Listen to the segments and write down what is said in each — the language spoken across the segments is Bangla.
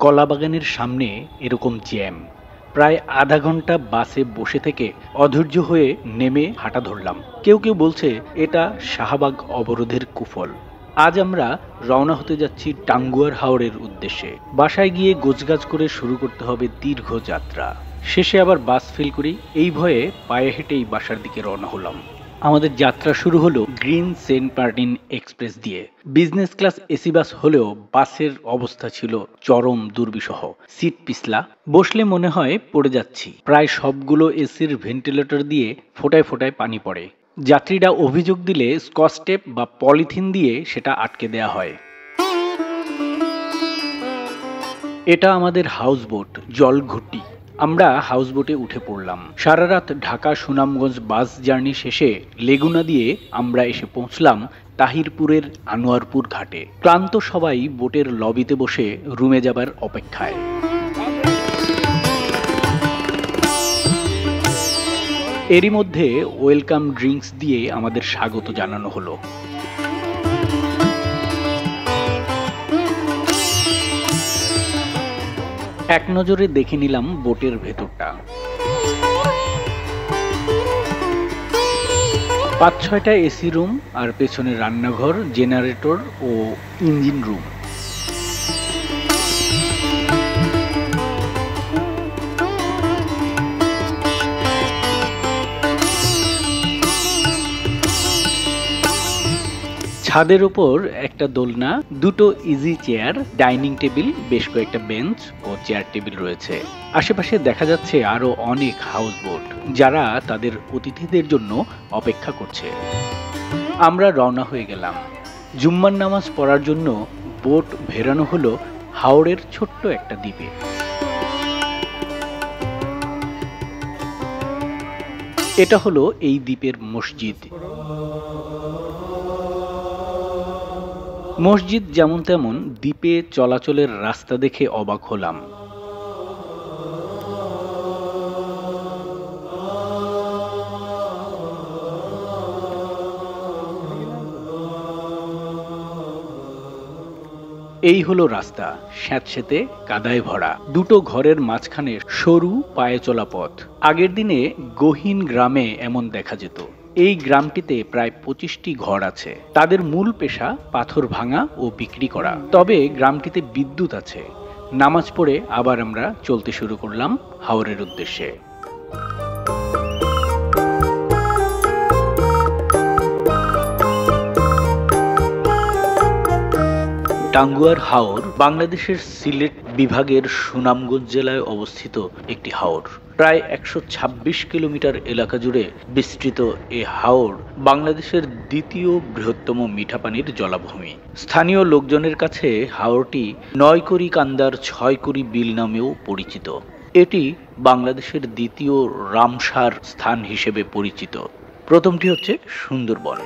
কলাবাগানের সামনে এরকম জ্যাম। প্রায় আধা ঘন্টা বাসে বসে থেকে অধৈর্য হয়ে নেমে হাঁটা ধরলাম। কেউ কেউ বলছে এটা শাহবাগ অবরোধের কুফল। আজ আমরা রওনা হতে যাচ্ছি টাঙ্গুয়ার হাওরের উদ্দেশ্যে। বাসায় গিয়ে গোছগাছ করে শুরু করতে হবে দীর্ঘ যাত্রা। শেষে আবার বাস ফেল করি, এই ভয়ে পায়ে হেঁটেই বাসার দিকে রওনা হলাম। আমাদের যাত্রা শুরু হলো গ্রিন সেন্ট মার্টিন এক্সপ্রেস দিয়ে। বিজনেস ক্লাস এসি বাস হলেও বাসের অবস্থা ছিল চরম দুর্বিষহ। সিট পিছলা, বসলে মনে হয় পড়ে যাচ্ছি। প্রায় সবগুলো এসির ভেন্টিলেটর দিয়ে ফোটায় ফোটায় পানি পড়ে। যাত্রীরা অভিযোগ দিলে স্কচ টেপ বা পলিথিন দিয়ে সেটা আটকে দেয়া হয়। এটা আমাদের হাউস বোট জলঘুটি। আমরা হাউস বোটে উঠে পড়লাম। সারা রাত ঢাকা সুনামগঞ্জ বাস জার্নি শেষে লেগুনা দিয়ে আমরা এসে পৌঁছলাম তাহিরপুরের আনোয়ারপুর ঘাটে। ক্লান্ত সবাই বোটের লবিতে বসে রুমে যাবার অপেক্ষায়। এরই মধ্যে ওয়েলকাম ড্রিঙ্কস দিয়ে আমাদের স্বাগত জানানো হলো। এক নজরে দেখে নিলাম বোটের ভেতরটা। ৫-৬টা এসি রুম আর পেছনে রান্নাঘর, জেনারেটর ও ইঞ্জিন রুম। ছাদের উপর একটা দোলনা, দুটো ইজি চেয়ার, ডাইনিং টেবিল, বেশ কয়েকটা বেঞ্চ ও চেয়ার টেবিল রয়েছে। আশেপাশে দেখা যাচ্ছে আরো অনেক হাউস বোট যারা তাদের অতিথিদের জন্য অপেক্ষা করছে। আমরা রওনা হয়ে গেলাম। জুম্মার নামাজ পড়ার জন্য বোট ভেড়ানো হলো হাওরের ছোট্ট একটা দ্বীপে। এটা হলো এই দ্বীপের মসজিদ। মসজিদ যেমন তেমন, দ্বীপে চলাচলের রাস্তা দেখে অবাক হলাম। এই হলো রাস্তা, স্যাঁতসেঁতে কাদায় ভরা। দুটো ঘরের মাঝখানে সরু পায়ে চলা পথ। আগের দিনে গহীন গ্রামে এমন দেখা যেত। এই গ্রামটিতে প্রায় 25টি ঘর আছে। তাদের মূল পেশা পাথর ভাঙা ও বিক্রি করা। তবে গ্রামটিতে বিদ্যুৎ আছে। নামাজ পড়ে আবার আমরা চলতে শুরু করলাম হাওরের উদ্দেশ্যে। টাঙ্গুয়ার হাওর বাংলাদেশের সিলেট বিভাগের সুনামগঞ্জ জেলায় অবস্থিত একটি হাওর। প্রায় 126 কিলোমিটার এলাকা জুড়ে বিস্তৃত এ হাওর বাংলাদেশের দ্বিতীয় বৃহত্তম মিঠাপানির জলাভূমি। স্থানীয় লোকজনের কাছে হাওরটি 9 কান্দার 6 বিল নামেও পরিচিত। এটি বাংলাদেশের দ্বিতীয় রামসার স্থান হিসেবে পরিচিত। প্রথমটি হচ্ছে সুন্দরবন।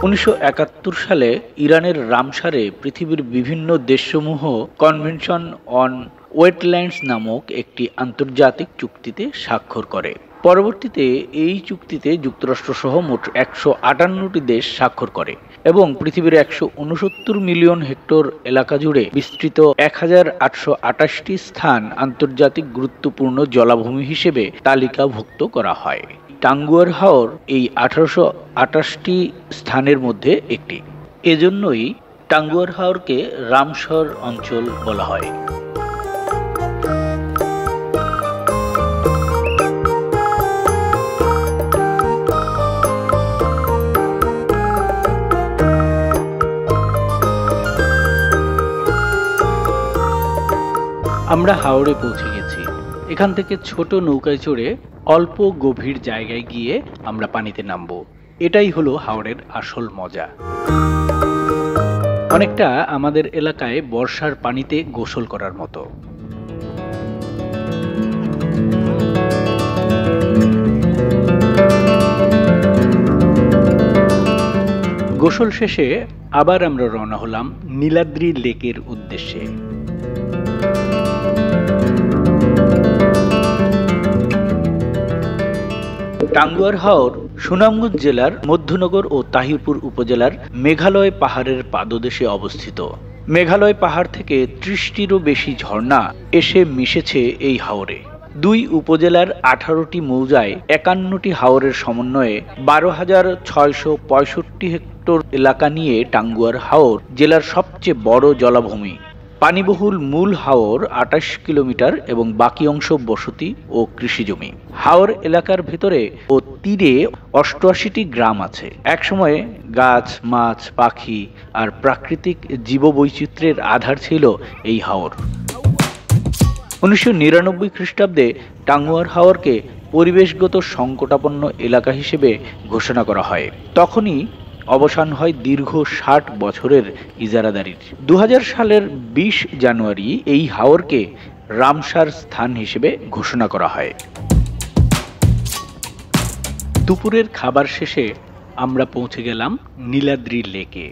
1971 সালে ইরানের রামসারে পৃথিবীর বিভিন্ন দেশসমূহ কনভেনশন অন ওয়েটল্যান্ডস নামক একটি আন্তর্জাতিক চুক্তিতে স্বাক্ষর করে। পরবর্তীতে এই চুক্তিতে যুক্তরাষ্ট্রসহ মোট 158টি দেশ স্বাক্ষর করে এবং পৃথিবীর 169 মিলিয়ন হেক্টর এলাকা জুড়ে বিস্তৃত 1828টি স্থান আন্তর্জাতিক গুরুত্বপূর্ণ জলাভূমি হিসেবে তালিকাভুক্ত করা হয়। টাঙ্গুয়ার হাওর এই 1828টি স্থানের মধ্যে একটি। এজন্যই টাঙ্গুয়ার হাওরকে রামসর অঞ্চল বলা হয়। আমরা হাওরে পৌঁছে গেছি। এখান থেকে ছোট নৌকায় চড়ে অল্প গভীর জায়গায় গিয়ে আমরা পানিতে নামবো। এটাই হলো হাওরের আসল মজা। অনেকটা আমাদের এলাকায় বর্ষার পানিতে গোসল করার মতো। গোসল শেষে আবার আমরা রওনা হলাম নীলাদ্রি লেকের উদ্দেশ্যে। টাঙ্গুয়ার হাওর সুনামগঞ্জ জেলার মধ্যনগর ও তাহিরপুর উপজেলার মেঘালয় পাহাড়ের পাদদেশে অবস্থিত। মেঘালয় পাহাড় থেকে ৩০টিরও বেশি ঝর্ণা এসে মিশেছে এই হাওরে। দুই উপজেলার ১৮টি মৌজায় ৫১টি হাওরের সমন্বয়ে ১২,৬৬৫ হেক্টর এলাকা নিয়ে টাঙ্গুয়ার হাওর জেলার সবচেয়ে বড় জলাভূমি। পানিবহুল মূল হাওর ২৮ কিলোমিটার এবং বাকি অংশ বসতি ও কৃষিজমি। হাওর এলাকার ভেতরে ও তীরে ৮৮টি গ্রাম আছে। একসময়ে গাছ, মাছ, পাখি আর প্রাকৃতিক জীববৈচিত্র্যের আধার ছিল এই হাওর। ১৯৯৯ খ্রিস্টাব্দে টাঙ্গুয়ার হাওরকে পরিবেশগত সংকটাপন্ন এলাকা হিসেবে ঘোষণা করা হয়। তখনই অবসান হয় দীর্ঘ ৬০ বছরের ইজারাদারির। ২০০০ সালের ২০ জানুয়ারি এই হাওরকে রামসার স্থান হিসেবে ঘোষণা করা হয়। দুপুরের খাবার শেষে আমরা পৌঁছে গেলাম নীলাদ্রি লেকে।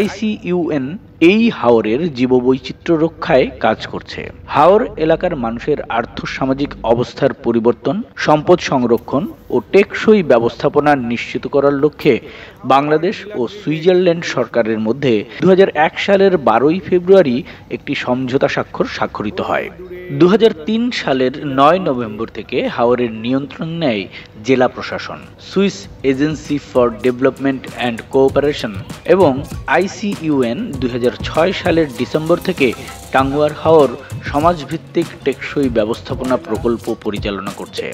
ICUN এই হাওরের জীববৈচিত্র্য রক্ষায় কাজ করছে। হাওর এলাকার মানুষের আর্থসামাজিক অবস্থার পরিবর্তন, সম্পদ সংরক্ষণ ও টেকসই ব্যবস্থাপনা নিশ্চিত করার লক্ষ্যে বাংলাদেশ ও সুইজারল্যান্ড সরকারের মধ্যে ২০০১ সালের ১২ ফেব্রুয়ারি একটি সমঝোতা স্বাক্ষরিত হয়। ২০০৩ সালের ৯ নভেম্বর থেকে হাওরের নিয়ন্ত্রণ নেয় জেলা প্রশাসন, Swiss agency for development and cooperation এবং ICUN ২০০৬ সালের ডিসেম্বর থেকে টাঙ্গুয়ার হাওর সমাজভিত্তিক টেকসই ব্যবস্থাপনা প্রকল্প পরিচালনা করছে।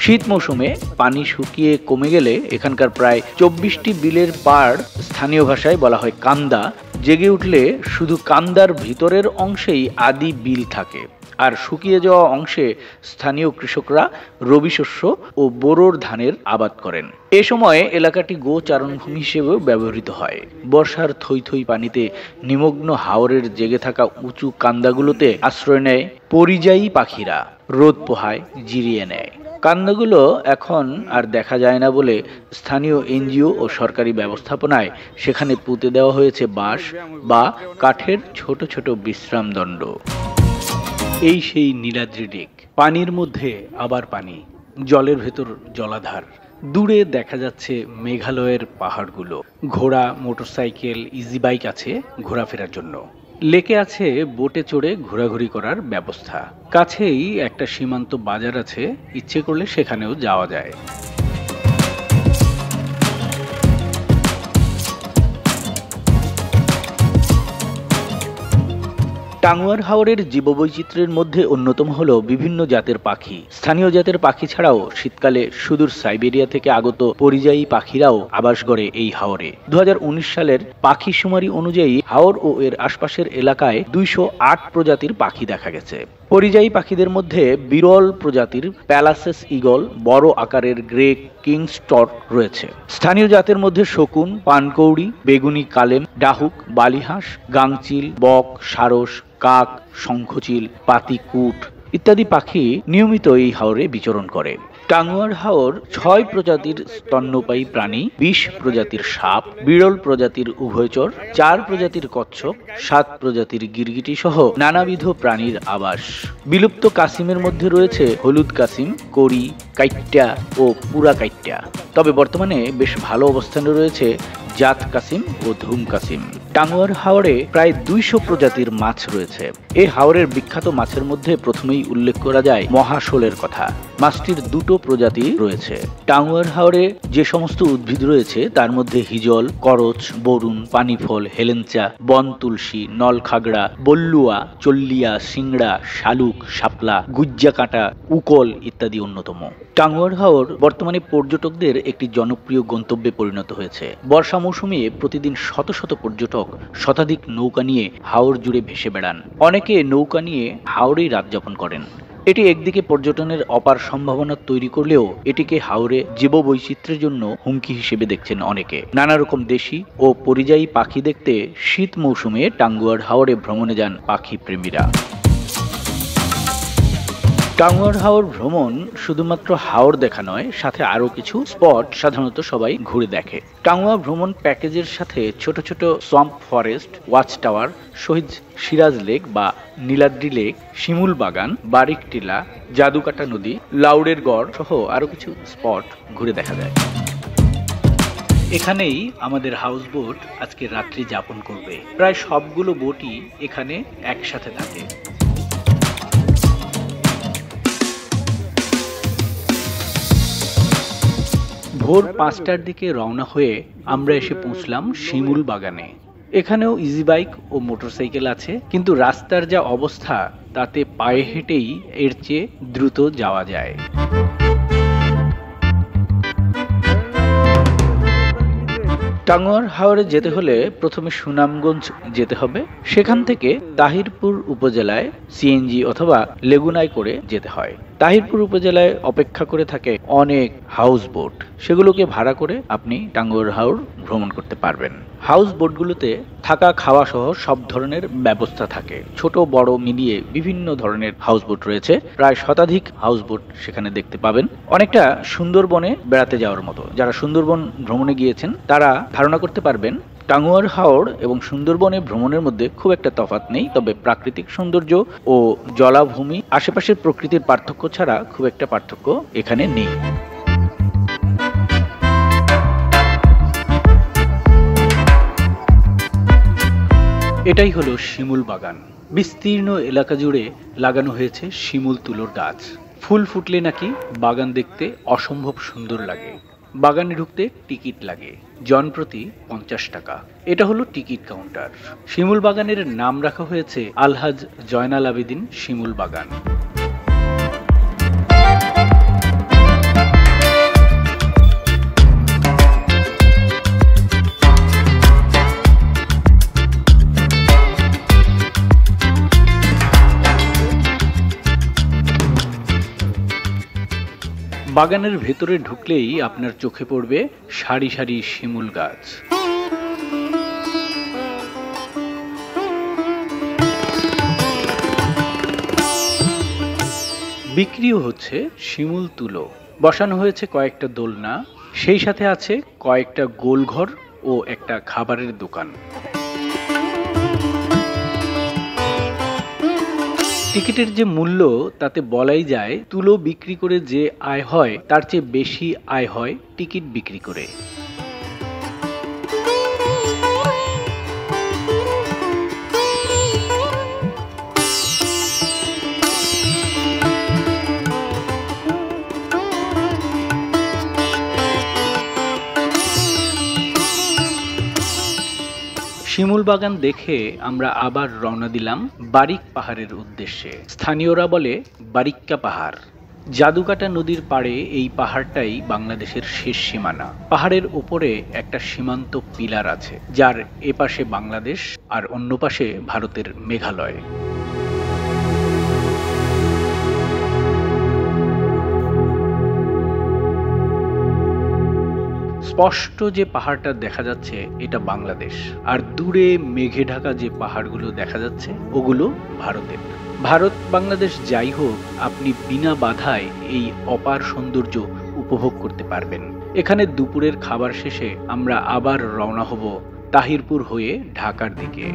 শীত মৌসুমে পানি শুকিয়ে কমে গেলে এখানকার প্রায় ২৪টি বিলের পাড়, স্থানীয় ভাষায় বলা হয় কান্দা, জেগে উঠলে শুধু কান্দার ভিতরের অংশেই আদি বিল থাকে, আর শুকিয়ে যাওয়া অংশে স্থানীয় কৃষকরা রবি শস্য ও বোরোর ধানের আবাদ করেন। এ সময় এলাকাটি গোচারণভূমি হিসেবেও ব্যবহৃত হয়। বর্ষার থই থই পানিতে নিমগ্ন হাওরের জেগে থাকা উঁচু কান্দাগুলোতে আশ্রয় নেয় পরিযায়ী পাখিরা, রোদ পোহায়, জিরিয়ে নেয়। কান্দাগুলো এখন আর দেখা যায় না বলে স্থানীয় NGO ও সরকারি ব্যবস্থাপনায় সেখানে পুঁতে দেওয়া হয়েছে বাঁশ বা কাঠের ছোট ছোট বিশ্রাম দণ্ড। এই সেই নীলাদ্রি লেক। পানির মধ্যে আবার পানি, জলের ভেতর জলাধার। দূরে দেখা যাচ্ছে মেঘালয়ের পাহাড়গুলো। ঘোড়া, মোটরসাইকেল, ইজি বাইক আছে ঘোরাফেরার জন্য। লেকে আছে বোটে চড়ে ঘোরাঘুরি করার ব্যবস্থা। কাছেই একটা সীমান্ত বাজার আছে, ইচ্ছে করলে সেখানেও যাওয়া যায়। টাঙ্গুয়ার হাওরের জীববৈচিত্র্যের মধ্যে অন্যতম হলো বিভিন্ন জাতের পাখি। স্থানীয় জাতের পাখি ছাড়াও শীতকালে সুদূর সাইবেরিয়া থেকে আগত পরিযায়ী পাখিরাও আবাস গড়ে এই হাওরে। ২০১৯ সালের পাখি শুমারি অনুযায়ী হাওর ও এর আশপাশের এলাকায় ২০৮ প্রজাতির পাখি দেখা গেছে। পরিযায়ী পাখিদের মধ্যে বিরল প্রজাতির প্যালাসেস ঈগল, বড় আকারের গ্রে কিংস্টর রয়েছে। স্থানীয় জাতের মধ্যে শকুন, পানকৌড়ি, বেগুনি কালেম, ডাহুক, বালিহাঁস, গাংচিল, বক, সারস, কাক, শঙ্খচিল, পাতিকুট ইত্যাদি পাখি নিয়মিত এই হাওরে বিচরণ করে। টাঙ্গুয়ার হাওর ৬ প্রজাতির স্তন্যপায়ী প্রাণী, ২০ প্রজাতির সাপ, বিরল প্রজাতির উভয়চর, ৪ প্রজাতির কচ্ছপ, ৭ প্রজাতির গিরগিটি সহ নানাবিধ প্রাণীর আবাস। বিলুপ্ত কাসিমের মধ্যে রয়েছে হলুদ কাসিম, কড়ি, কাইট্টা ও পুরা কাইট্টা। তবে বর্তমানে বেশ ভালো অবস্থানে রয়েছে জাত কাসিম ও ধুম কাসিম। টাঙ্গুয়ার হাওরে প্রায় ২০০ প্রজাতির মাছ রয়েছে। এই হাওরের বিখ্যাত মাছের মধ্যে প্রথমেই উল্লেখ করা যায় মহাশোলের কথা। মাছটির দুটো প্রজাতি রয়েছে। টাঙ্গুয়ার হাওরে যে সমস্ত উদ্ভিদ রয়েছে তার মধ্যে হিজল, করচ, বরুণ, পানিফল, হেলেঞ্চা, বন তুলসী, নলখাগড়া, বল্লুয়া, চল্লিয়া, সিংড়া, শালুক, শাপলা, গুজ্জা কাঁটা, উকল ইত্যাদি অন্যতম। টাঙ্গুয়ার হাওর বর্তমানে পর্যটকদের একটি জনপ্রিয় গন্তব্যে পরিণত হয়েছে। বর্ষা মৌসুমে প্রতিদিন শত শত পর্যটক শতাধিক নৌকা নিয়ে হাওর জুড়ে ভেসে বেড়ান। অনেকে নৌকা নিয়ে হাওরেই রাত যাপন করেন। এটি একদিকে পর্যটনের অপার সম্ভাবনা তৈরি করলেও এটিকে হাওরে জীববৈচিত্র্যের জন্য হুমকি হিসেবে দেখছেন অনেকে। নানা রকম দেশি ও পরিযায়ী পাখি দেখতে শীত মৌসুমে টাঙ্গুয়ার হাওরে ভ্রমণে যান পাখি প্রেমীরা। টাঙ্গুয়ার হাওর ভ্রমণ শুধুমাত্র হাওর দেখা নয়, সাথে আরো কিছু স্পট সাধারণত সবাই ঘুরে দেখে। টাঙ্গুয়া ভ্রমণ প্যাকেজের সাথে ছোট ছোট সোয়াম্প ফরেস্ট, ওয়াচ টাওয়ার, শহীদ সিরাজ লেক বা নীলাদ্রি লেক, শিমুল বাগান, বারিক টিলা, জাদুকাটা নদী, লাউড়ের গড় সহ আরো কিছু স্পট ঘুরে দেখা যায়। এখানেই আমাদের হাউস বোট আজকে রাত্রি যাপন করবে। প্রায় সবগুলো বোটই এখানে একসাথে থাকে। ভোর 5টার দিকে রওনা হয়ে আমরা এসে পৌঁছলাম শিমুল বাগানে। এখানেও ইজি বাইক ও মোটরসাইকেল আছে, কিন্তু রাস্তার যা অবস্থা তাতে পায়ে হেঁটেই এর চেয়ে দ্রুত যাওয়া যায়। টাঙ্গুয়ার হাওরে যেতে হলে প্রথমে সুনামগঞ্জ যেতে হবে। সেখান থেকে তাহিরপুর উপজেলায় সিএনজি অথবা লেগুনায় করে যেতে হয়। তাহিরপুর উপজেলায় অপেক্ষা করে থাকে অনেক হাউস বোট, সেগুলোকে ভাড়া করে আপনি টাঙ্গুয়ার হাওর ভ্রমণ করতে পারবেন। হাউস বোটগুলোতে থাকা খাওয়া সহ সব ধরনের ব্যবস্থা থাকে। ছোট বড় মিলিয়ে বিভিন্ন ধরনের হাউস বোট রয়েছে। প্রায় শতাধিক হাউস বোট সেখানে দেখতে পাবেন। অনেকটা সুন্দরবনে বেড়াতে যাওয়ার মতো। যারা সুন্দরবন ভ্রমণে গিয়েছেন তারা ধারণা করতে পারবেন টাঙ্গুয়ার হাওর এবং সুন্দরবনে ভ্রমণের মধ্যে খুব একটা তফাৎ নেই, তবে প্রাকৃতিক সৌন্দর্য ও জলাভূমি, আশেপাশের প্রকৃতির পার্থক্য ছাড়া খুব একটা পার্থক্য এখানে নেই। এটাই হলো শিমুল বাগান। বিস্তীর্ণ এলাকা জুড়ে লাগানো হয়েছে শিমুল তুলোর গাছ। ফুল ফুটলে নাকি বাগান দেখতে অসম্ভব সুন্দর লাগে। বাগানে ঢুকতে টিকিট লাগে, জনপ্রতি 50 টাকা। এটা হলো টিকিট কাউন্টার। শিমুল বাগানের নাম রাখা হয়েছে আলহাজ জয়নাল আবেদিন শিমুল বাগান। বাগানের ভেতরে ঢুকলেই আপনার চোখে পড়বে সারি সারি শিমুল গাছ। বিক্রিও হচ্ছে শিমুল তুলো। বসানো হয়েছে কয়েকটা দোলনা, সেই সাথে আছে কয়েকটা গোলঘর ও একটা খাবারের দোকান। টিকিটের যে মূল্য তাতে বলাই যায় তুলো বিক্রি করে যে আয় হয় তার চেয়ে বেশি আয় হয় টিকিট বিক্রি করে। শিমুল বাগান দেখে আমরা আবার রওনা দিলাম বারিক পাহাড়ের উদ্দেশ্যে। স্থানীয়রা বলে বারিক্কা পাহাড়। জাদুকাটা নদীর পাড়ে এই পাহাড়টাই বাংলাদেশের শেষ সীমানা। পাহাড়ের উপরে একটা সীমান্ত পিলার আছে, যার এপাশে বাংলাদেশ আর অন্য পাশে ভারতের মেঘালয়। স্পষ্ট যে পাহাড়টা দেখা যাচ্ছে এটা বাংলাদেশ, আর দূরে মেঘে ঢাকা যে পাহাড়গুলো দেখা যাচ্ছে ওগুলো ভারতের। ভারত বাংলাদেশ যাই হোক, আপনি বিনা বাধায় এই অপার সৌন্দর্য উপভোগ করতে পারবেন। এখানে দুপুরের খাবার শেষে আমরা আবার রওনা হব তাহিরপুর হয়ে ঢাকার দিকে।